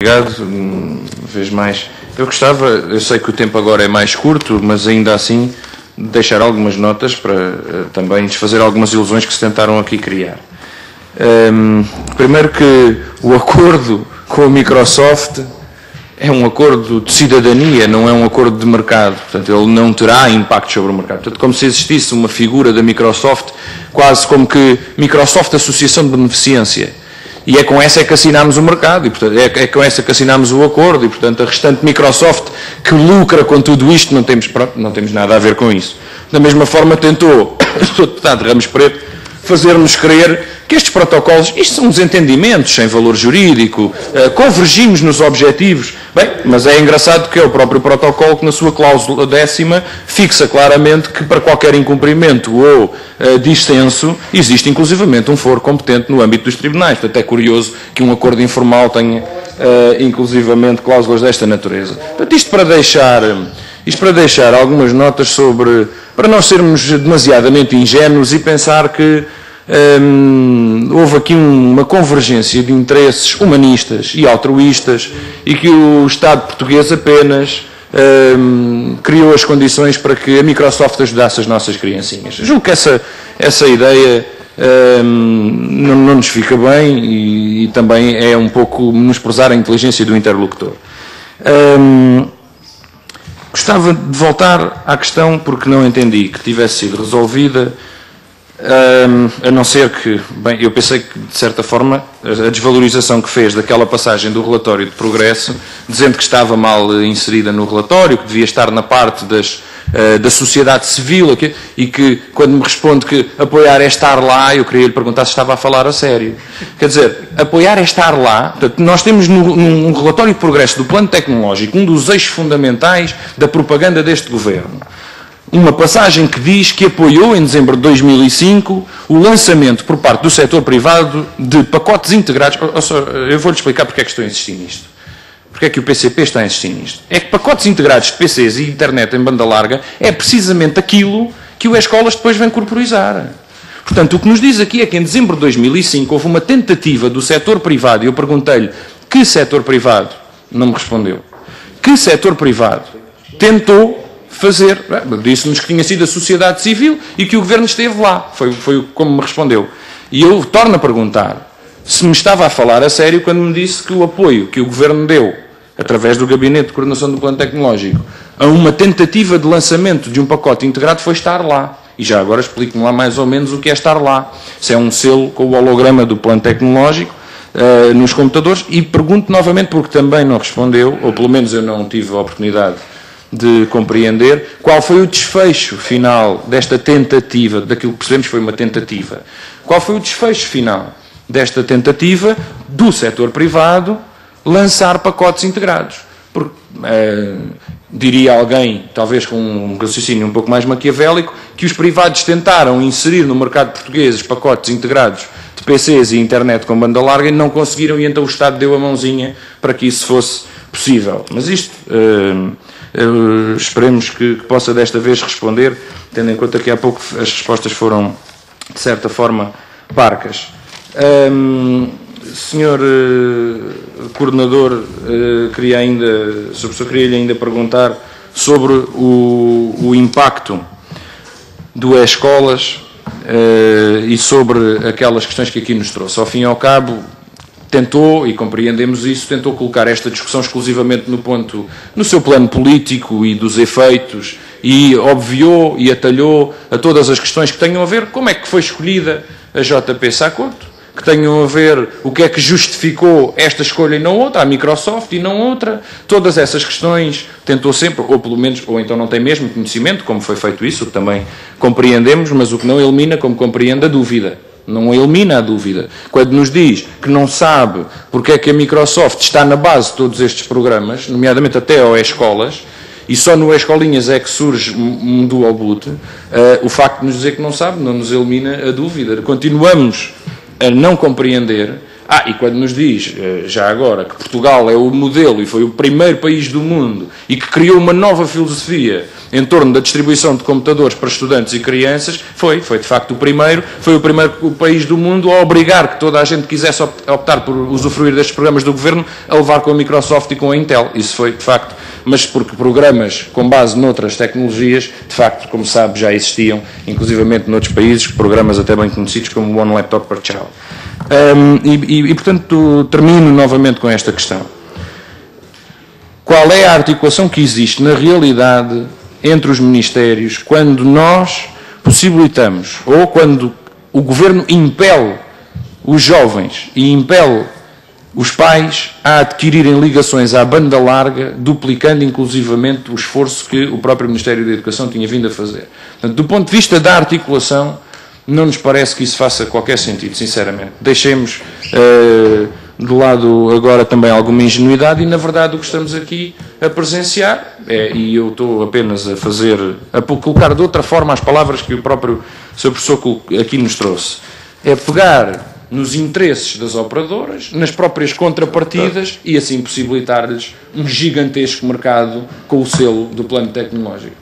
Obrigado, uma vez mais. Eu sei que o tempo agora é mais curto, mas ainda assim deixar algumas notas para também desfazer algumas ilusões que se tentaram aqui criar. Primeiro que o acordo com a Microsoft é um acordo de cidadania, não é um acordo de mercado. Portanto, ele não terá impacto sobre o mercado. Portanto, como se existisse uma figura da Microsoft, quase como que Microsoft Associação de Beneficência. E é com essa que assinámos o mercado, e portanto, é com essa que assinámos o acordo, e portanto a restante Microsoft que lucra com tudo isto, não temos nada a ver com isso. Da mesma forma tentou o Sr. Deputado Ramos Preto fazer-nos crer que estes protocolos, isto são desentendimentos sem valor jurídico, convergimos nos objetivos. Bem, mas é engraçado que é o próprio protocolo que na sua cláusula 10ª fixa claramente que para qualquer incumprimento ou dissenso existe inclusivamente um foro competente no âmbito dos tribunais. Portanto, é curioso que um acordo informal tenha inclusivamente cláusulas desta natureza. Portanto, isto para deixar algumas notas sobre, para não sermos demasiadamente ingênuos e pensar que houve aqui uma convergência de interesses humanistas e altruístas e que o Estado português apenas criou as condições para que a Microsoft ajudasse as nossas criancinhas. Julgo que essa ideia não nos fica bem e também é um pouco menosprezar a inteligência do interlocutor. Gostava de voltar à questão, porque não entendi que tivesse sido resolvida, a não ser que, bem, eu pensei que, de certa forma, a desvalorização que fez daquela passagem do relatório de progresso, dizendo que estava mal inserida no relatório, que devia estar na parte da sociedade civil, e que, quando me responde que apoiar é estar lá, eu queria lhe perguntar se estava a falar a sério. Quer dizer, apoiar é estar lá. Portanto, nós temos num relatório de progresso do plano tecnológico, um dos eixos fundamentais da propaganda deste governo, uma passagem que diz que apoiou, em dezembro de 2005, o lançamento por parte do setor privado de pacotes integrados. Eu vou-lhe explicar porque é que estou a insistir nisto. Porque é que o PCP está a insistir nisto. É que pacotes integrados de PCs e internet em banda larga é precisamente aquilo que o Escolas depois vem corporizar. Portanto, o que nos diz aqui é que em dezembro de 2005 houve uma tentativa do setor privado, e eu perguntei-lhe que setor privado, não me respondeu. Que setor privado tentou fazer, disse-nos que tinha sido a sociedade civil e que o governo esteve lá, foi como me respondeu. E eu torno a perguntar se me estava a falar a sério quando me disse que o apoio que o governo deu, através do Gabinete de Coordenação do Plano Tecnológico, a uma tentativa de lançamento de um pacote integrado foi estar lá. E já agora explico-me lá mais ou menos o que é estar lá. Se é um selo com o holograma do Plano Tecnológico nos computadores, e pergunto novamente, porque também não respondeu, ou pelo menos eu não tive a oportunidade de compreender, qual foi o desfecho final desta tentativa, daquilo que percebemos foi uma tentativa. Qual foi o desfecho final desta tentativa do setor privado lançar pacotes integrados? Porque, diria alguém, talvez com um raciocínio um pouco mais maquiavélico, que os privados tentaram inserir no mercado português os pacotes integrados de PCs e internet com banda larga e não conseguiram, e então o Estado deu a mãozinha para que isso fosse possível. Mas isto esperemos que possa desta vez responder, tendo em conta que há pouco as respostas foram, de certa forma, parcas. Senhor Coordenador, queria-lhe ainda perguntar sobre o impacto do Escolas e sobre aquelas questões que aqui nos trouxe. Ao fim e ao cabo, tentou, e compreendemos isso, tentou colocar esta discussão exclusivamente no seu plano político e dos efeitos, e obviou e atalhou a todas as questões que tenham a ver como é que foi escolhida a JP Sacoto, que tenham a ver o que é que justificou esta escolha e não outra, a Microsoft e não outra. Todas essas questões tentou sempre, ou pelo menos, ou então não tem mesmo conhecimento, como foi feito isso, o que também compreendemos, mas o que não elimina, como compreende, a dúvida. Não elimina a dúvida. Quando nos diz que não sabe porque é que a Microsoft está na base de todos estes programas, nomeadamente até ao Escolas, e só no Escolinhas é que surge um dual boot, o facto de nos dizer que não sabe não nos elimina a dúvida. Continuamos a não compreender E quando nos diz, já agora, que Portugal é o modelo e foi o primeiro país do mundo e que criou uma nova filosofia em torno da distribuição de computadores para estudantes e crianças, foi de facto o primeiro país do mundo a obrigar que toda a gente quisesse optar por usufruir destes programas do governo a levar com a Microsoft e com a Intel. Isso foi, de facto, mas porque programas com base noutras tecnologias, de facto, como sabe, já existiam, inclusivamente noutros países, programas até bem conhecidos como One Laptop per Child. Portanto, termino novamente com esta questão. Qual é a articulação que existe na realidade entre os ministérios quando nós possibilitamos, ou quando o Governo impele os jovens e impele os pais a adquirirem ligações à banda larga, duplicando inclusivamente o esforço que o próprio Ministério da Educação tinha vindo a fazer? Portanto, do ponto de vista da articulação, não nos parece que isso faça qualquer sentido, sinceramente. Deixemos de lado agora também alguma ingenuidade e, na verdade, o que estamos aqui a presenciar, e eu estou apenas a colocar de outra forma as palavras que o próprio Sr. Professor aqui nos trouxe, é pegar nos interesses das operadoras, nas próprias contrapartidas e assim possibilitar-lhes um gigantesco mercado com o selo do plano tecnológico.